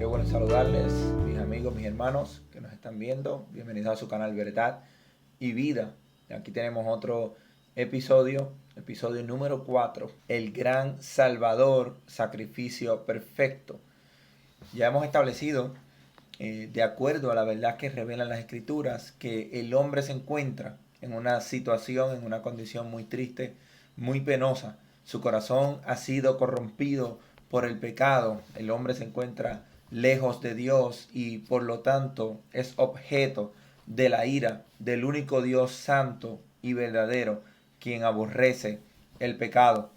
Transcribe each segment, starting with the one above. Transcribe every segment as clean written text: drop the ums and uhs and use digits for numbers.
Qué bueno saludarles, mis amigos, mis hermanos que nos están viendo. Bienvenidos a su canal Verdad y Vida. Aquí tenemos otro episodio número 4, el gran Salvador, sacrificio perfecto. Ya hemos establecido, de acuerdo a la verdad que revelan las Escrituras, que el hombre se encuentra en una situación, en una condición muy triste, muy penosa. Su corazón ha sido corrompido por el pecado. El hombre se encuentra lejos de Dios y por lo tanto es objeto de la ira del único Dios santo y verdadero, quien aborrece el pecado.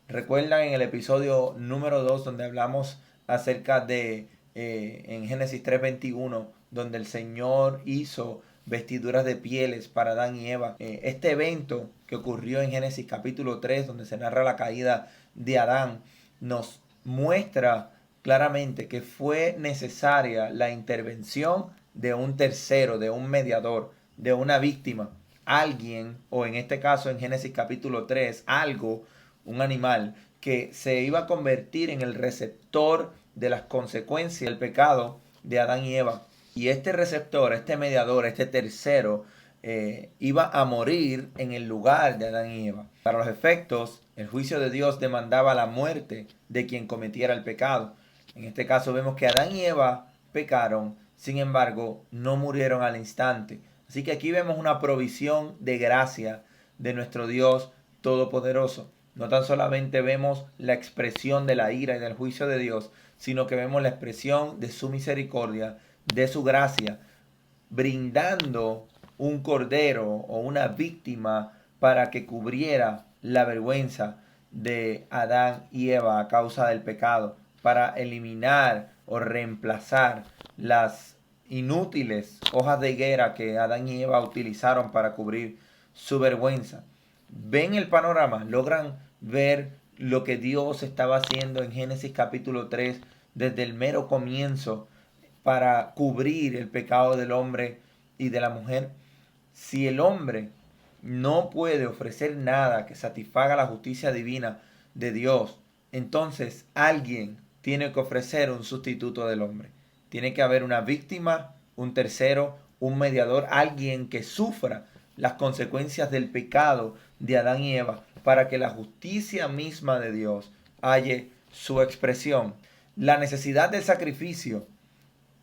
Recuerdan en el episodio número 2 donde hablamos acerca de en Génesis 3:21, donde el Señor hizo vestiduras de pieles para Adán y Eva. Este evento que ocurrió en Génesis capítulo 3, donde se narra la caída de Adán, nos muestra claramente que fue necesaria la intervención de un tercero, de un mediador, de una víctima, alguien, o en este caso en Génesis capítulo 3, algo, un animal, que se iba a convertir en el receptor de las consecuencias del pecado de Adán y Eva. Y este receptor, este mediador, este tercero, iba a morir en el lugar de Adán y Eva. Para los efectos, el juicio de Dios demandaba la muerte de quien cometiera el pecado. En este caso vemos que Adán y Eva pecaron, sin embargo, no murieron al instante. Así que aquí vemos una provisión de gracia de nuestro Dios Todopoderoso. No tan solamente vemos la expresión de la ira y del juicio de Dios, sino que vemos la expresión de su misericordia, de su gracia, brindando un cordero o una víctima para que cubriera la vergüenza de Adán y Eva a causa del pecado, para eliminar o reemplazar las inútiles hojas de higuera que Adán y Eva utilizaron para cubrir su vergüenza. Ven el panorama, logran ver lo que Dios estaba haciendo en Génesis capítulo 3 desde el mero comienzo para cubrir el pecado del hombre y de la mujer. Si el hombre no puede ofrecer nada que satisfaga la justicia divina de Dios, entonces alguien tiene que ofrecer un sustituto del hombre. Tiene que haber una víctima, un tercero, un mediador, alguien que sufra las consecuencias del pecado de Adán y Eva para que la justicia misma de Dios halle su expresión. La necesidad del sacrificio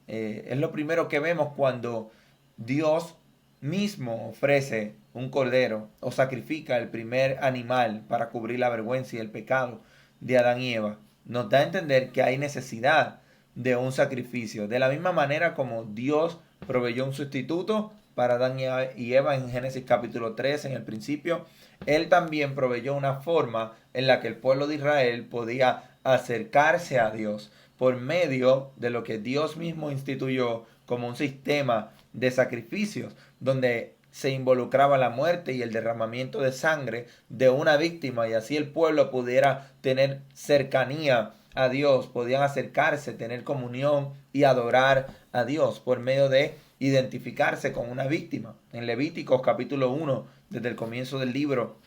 es lo primero que vemos cuando Dios mismo ofrece un cordero o sacrifica el primer animal para cubrir la vergüenza y el pecado de Adán y Eva. Nos da a entender que hay necesidad de un sacrificio. De la misma manera como Dios proveyó un sustituto para Adán y Eva en Génesis capítulo 3 en el principio, Él también proveyó una forma en la que el pueblo de Israel podía acercarse a Dios por medio de lo que Dios mismo instituyó como un sistema de sacrificios, donde se involucraba la muerte y el derramamiento de sangre de una víctima, y así el pueblo pudiera tener cercanía a Dios, podían acercarse, tener comunión y adorar a Dios por medio de identificarse con una víctima. En Levíticos capítulo 1, desde el comienzo del libro,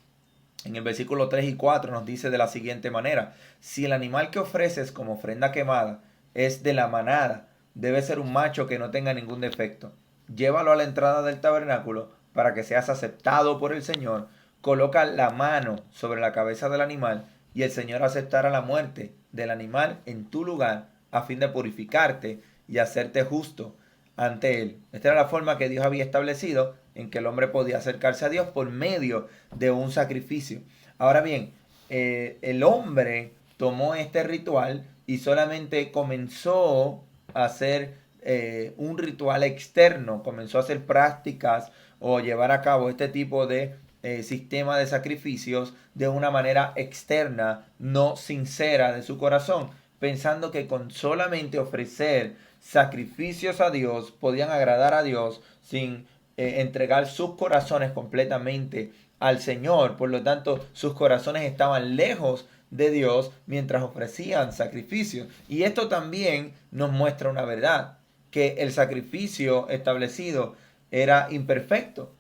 en el versículo 3 y 4 nos dice de la siguiente manera: si el animal que ofreces como ofrenda quemada es de la manada, debe ser un macho que no tenga ningún defecto. Llévalo a la entrada del tabernáculo para que seas aceptado por el Señor. Coloca la mano sobre la cabeza del animal y el Señor aceptará la muerte del animal en tu lugar a fin de purificarte y hacerte justo ante Él. Esta era la forma que Dios había establecido en que el hombre podía acercarse a Dios por medio de un sacrificio. Ahora bien, el hombre tomó este ritual y solamente comenzó a hacer un ritual externo, comenzó a hacer prácticas o llevar a cabo este tipo de sistema de sacrificios de una manera externa, no sincera de su corazón, pensando que con solamente ofrecer sacrificios a Dios podían agradar a Dios sin entregar sus corazones completamente al Señor. Por lo tanto, sus corazones estaban lejos de Dios mientras ofrecían sacrificios. Y esto también nos muestra una verdad, que el sacrificio establecido era imperfecto,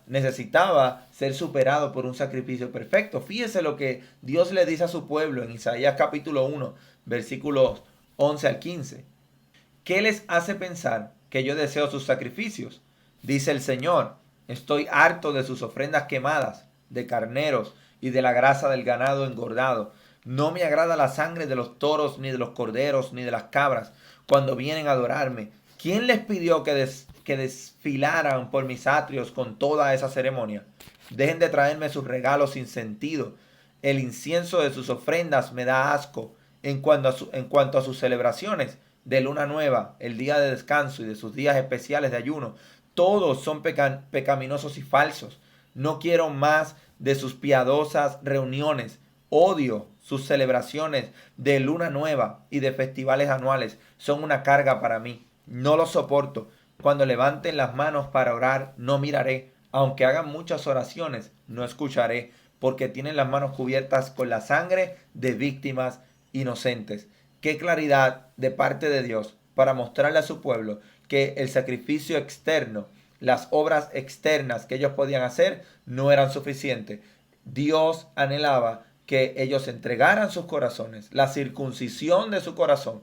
necesitaba ser superado por un sacrificio perfecto. Fíjese lo que Dios le dice a su pueblo en Isaías capítulo 1, versículos 11 al 15. ¿Qué les hace pensar que yo deseo sus sacrificios? Dice el Señor, estoy harto de sus ofrendas quemadas, de carneros y de la grasa del ganado engordado. No me agrada la sangre de los toros, ni de los corderos, ni de las cabras, cuando vienen a adorarme. ¿Quién les pidió que desfilaran por mis atrios con toda esa ceremonia? Dejen de traerme sus regalos sin sentido. El incienso de sus ofrendas me da asco. En cuanto a sus celebraciones de luna nueva, el día de descanso y de sus días especiales de ayuno, todos son pecaminosos y falsos. No quiero más de sus piadosas reuniones. Odio sus celebraciones de luna nueva y de festivales anuales. Son una carga para mí. No los soporto. Cuando levanten las manos para orar, no miraré. Aunque hagan muchas oraciones, no escucharé, porque tienen las manos cubiertas con la sangre de víctimas inocentes. Qué claridad de parte de Dios para mostrarle a su pueblo que el sacrificio externo, las obras externas que ellos podían hacer, no eran suficientes. Dios anhelaba que ellos entregaran sus corazones, la circuncisión de su corazón,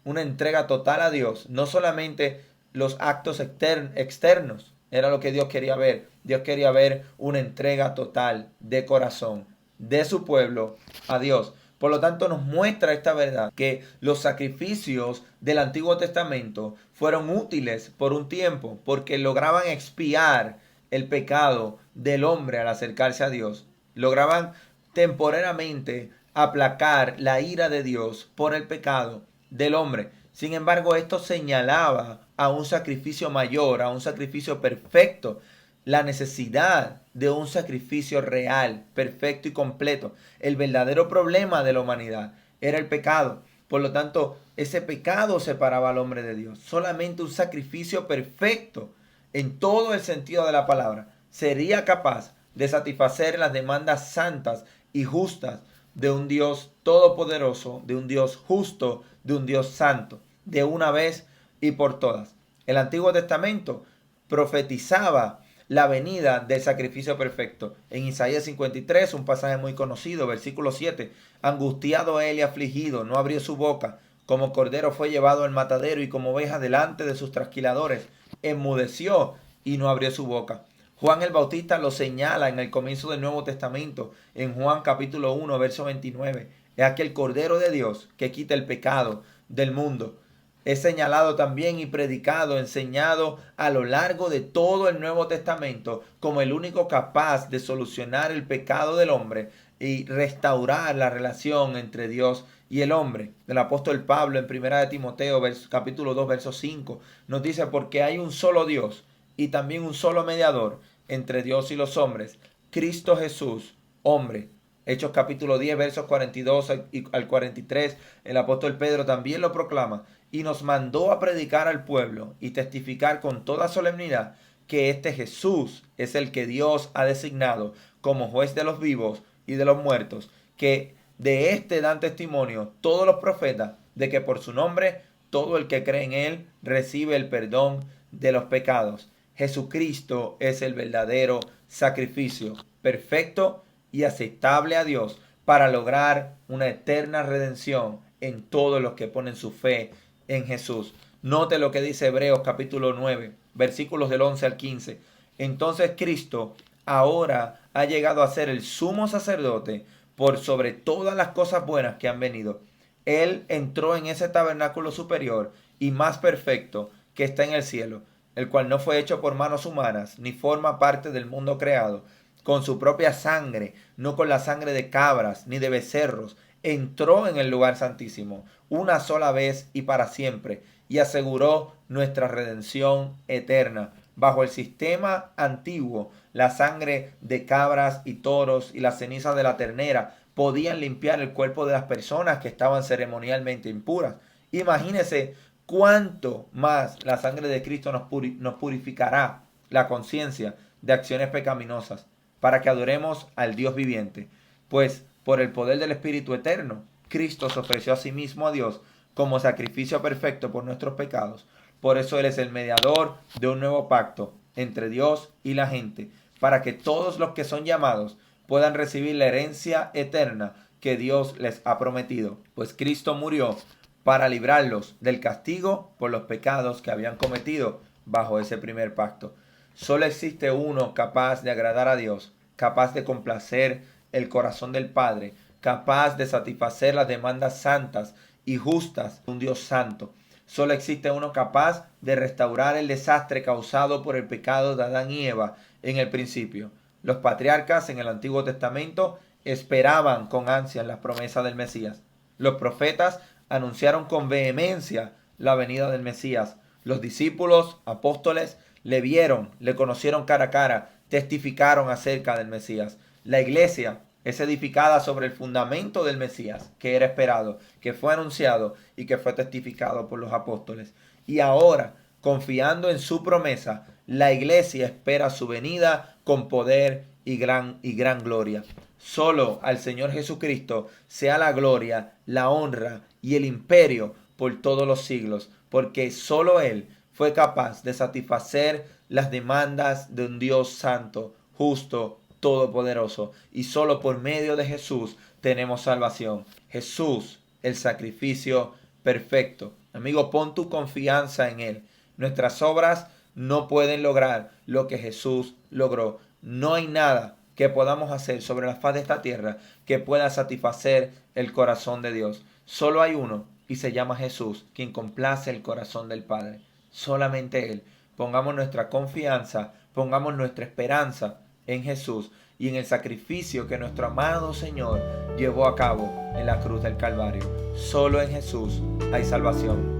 una entrega total a Dios, no solamente los actos externos, era lo que Dios quería ver. Dios quería ver una entrega total de corazón de su pueblo a Dios. Por lo tanto, nos muestra esta verdad, que los sacrificios del Antiguo Testamento fueron útiles por un tiempo, porque lograban expiar el pecado del hombre al acercarse a Dios. Lograban temporariamente aplacar la ira de Dios por el pecado del hombre. Sin embargo, esto señalaba a un sacrificio mayor, a un sacrificio perfecto, la necesidad de un sacrificio real, perfecto y completo. El verdadero problema de la humanidad era el pecado. Por lo tanto, ese pecado separaba al hombre de Dios. Solamente un sacrificio perfecto, en todo el sentido de la palabra, sería capaz de satisfacer las demandas santas y justas de un Dios todopoderoso, de un Dios justo, de un Dios santo, de una vez y por todas. El Antiguo Testamento profetizaba la venida del sacrificio perfecto. En Isaías 53, un pasaje muy conocido, versículo 7, angustiado él y afligido, no abrió su boca, como cordero fue llevado al matadero y como oveja delante de sus trasquiladores, enmudeció y no abrió su boca. Juan el Bautista lo señala en el comienzo del Nuevo Testamento, en Juan capítulo 1, verso 29. Es aquel Cordero de Dios que quita el pecado del mundo. Es señalado también y predicado, enseñado a lo largo de todo el Nuevo Testamento como el único capaz de solucionar el pecado del hombre y restaurar la relación entre Dios y el hombre. El apóstol Pablo en 1 de Timoteo capítulo 2 verso 5 nos dice: porque hay un solo Dios y también un solo mediador entre Dios y los hombres, Cristo Jesús, hombre. Hechos capítulo 10 versos 42 al 43, el apóstol Pedro también lo proclama y nos mandó a predicar al pueblo y testificar con toda solemnidad que este Jesús es el que Dios ha designado como juez de los vivos y de los muertos, que de este dan testimonio todos los profetas de que por su nombre todo el que cree en él recibe el perdón de los pecados. Jesucristo es el verdadero sacrificio, perfecto y aceptable a Dios para lograr una eterna redención en todos los que ponen su fe en Jesús. Note lo que dice Hebreos capítulo 9, versículos del 11 al 15. Entonces Cristo ahora ha llegado a ser el sumo sacerdote por sobre todas las cosas buenas que han venido. Él entró en ese tabernáculo superior y más perfecto que está en el cielo, el cual no fue hecho por manos humanas, ni forma parte del mundo creado. Con su propia sangre, no con la sangre de cabras ni de becerros, entró en el lugar santísimo una sola vez y para siempre, y aseguró nuestra redención eterna. Bajo el sistema antiguo, la sangre de cabras y toros y las cenizas de la ternera podían limpiar el cuerpo de las personas que estaban ceremonialmente impuras. Imagínese cuánto más la sangre de Cristo nos purificará la conciencia de acciones pecaminosas, para que adoremos al Dios viviente. Pues por el poder del Espíritu eterno, Cristo se ofreció a sí mismo a Dios como sacrificio perfecto por nuestros pecados. Por eso Él es el mediador de un nuevo pacto entre Dios y la gente, para que todos los que son llamados puedan recibir la herencia eterna que Dios les ha prometido. Pues Cristo murió para librarlos del castigo por los pecados que habían cometido bajo ese primer pacto. Solo existe uno capaz de agradar a Dios, capaz de complacer el corazón del Padre, capaz de satisfacer las demandas santas y justas de un Dios santo. Solo existe uno capaz de restaurar el desastre causado por el pecado de Adán y Eva en el principio. Los patriarcas en el Antiguo Testamento esperaban con ansias las promesas del Mesías. Los profetas anunciaron con vehemencia la venida del Mesías. Los discípulos, apóstoles, le vieron, le conocieron cara a cara, testificaron acerca del Mesías. La iglesia es edificada sobre el fundamento del Mesías, que era esperado, que fue anunciado y que fue testificado por los apóstoles. Y ahora, confiando en su promesa, la iglesia espera su venida con poder y gran gloria. Solo al Señor Jesucristo sea la gloria, la honra y el imperio por todos los siglos, porque solo Él fue capaz de satisfacer las demandas de un Dios santo, justo, todopoderoso, y solo por medio de Jesús tenemos salvación. Jesús, el sacrificio perfecto. Amigo, pon tu confianza en Él. Nuestras obras no pueden lograr lo que Jesús logró. No hay nada que podamos hacer sobre la faz de esta tierra que pueda satisfacer el corazón de Dios. Solo hay uno y se llama Jesús, quien complace el corazón del Padre. Solamente Él. Pongamos nuestra confianza, pongamos nuestra esperanza en Jesús y en el sacrificio que nuestro amado Señor llevó a cabo en la cruz del Calvario. Solo en Jesús hay salvación.